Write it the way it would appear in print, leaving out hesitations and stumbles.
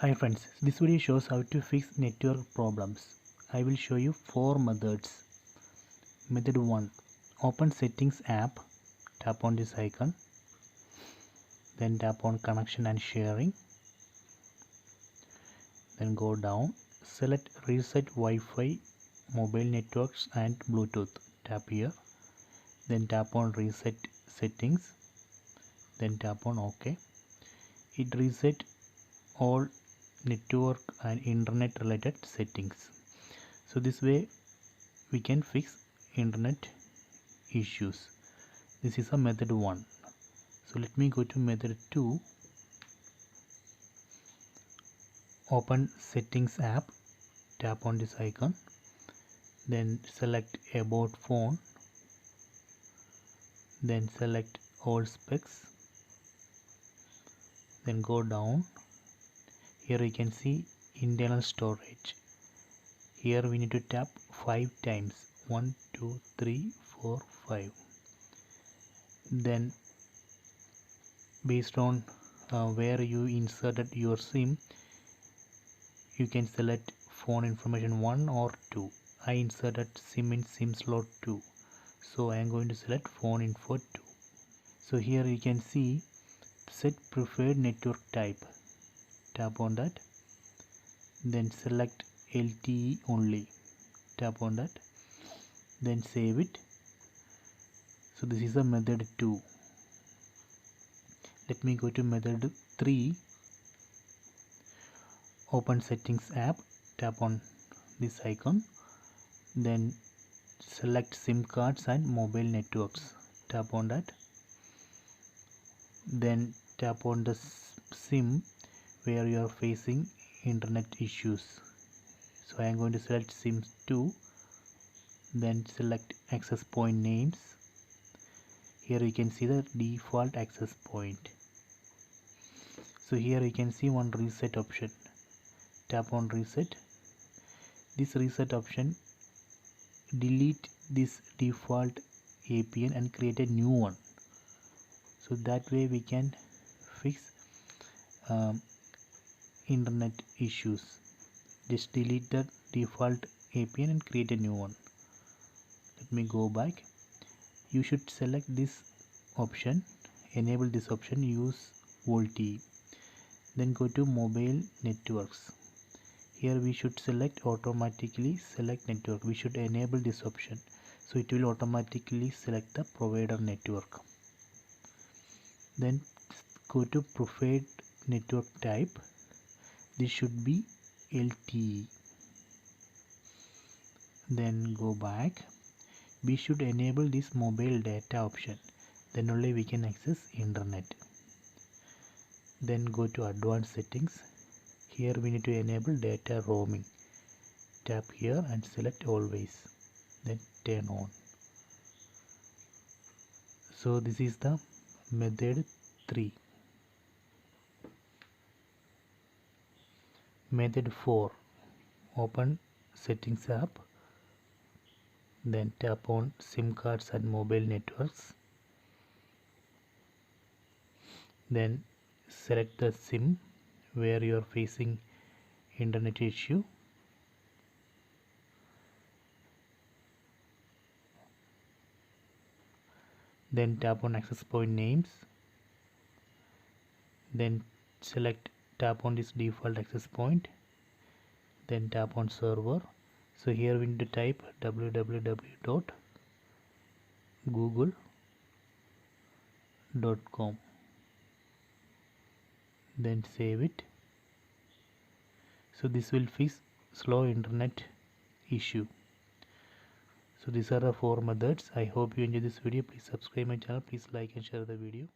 Hi friends, this video shows how to fix network problems. I will show you 4 methods. Method 1. Open Settings app, tap on this icon, then tap on Connection and Sharing, then go down, select Reset Wi-Fi, Mobile Networks and Bluetooth, tap here, then tap on Reset Settings, then tap on OK. It reset all network and internet related settings. So this way we can fix internet issues. This is a method 1. So let me go to method 2. Open Settings app, tap on this icon, then select About Phone, then select All Specs, then go down. Here you can see internal storage. Here we need to tap 5 times, 1 2 3 4 5. Then based on where you inserted your SIM, you can select phone information 1 or 2. I inserted SIM in SIM slot 2, so I am going to select phone info 2. So here you can see set preferred network type, tap on that, then select LTE only, tap on that, then save it. So this is a method 2. Let me go to method 3. Open Settings app, tap on this icon, then select SIM cards and mobile networks, tap on that, then tap on the SIM where you are facing internet issues. So I am going to select SIM 2, then select access point names. Here you can see the default access point. So here you can see one reset option, tap on reset. This reset option delete this default APN and create a new one, so that way we can fix internet issues. Just delete the default APN and create a new one. Let me go back. You should select this option, enable this option, use VoLTE, then go to mobile networks. Here we should select automatically select network. We should enable this option, so it will automatically select the provider network. Then go to preferred network type. This should be LTE. Then go back. We should enable this mobile data option, then only we can access internet. Then go to advanced settings. Here we need to enable data roaming, tap here and select always, then turn on. So this is the method 3. Method 4. Open Settings app, then tap on SIM cards and mobile networks, then select the SIM where you are facing internet issue, then tap on access point names, then select tap on this default access point, then tap on server. So here we need to type www.google.com, then save it. So this will fix slow internet issue. So these are the 4 methods. I hope you enjoy this video. Please subscribe my channel, please like and share the video.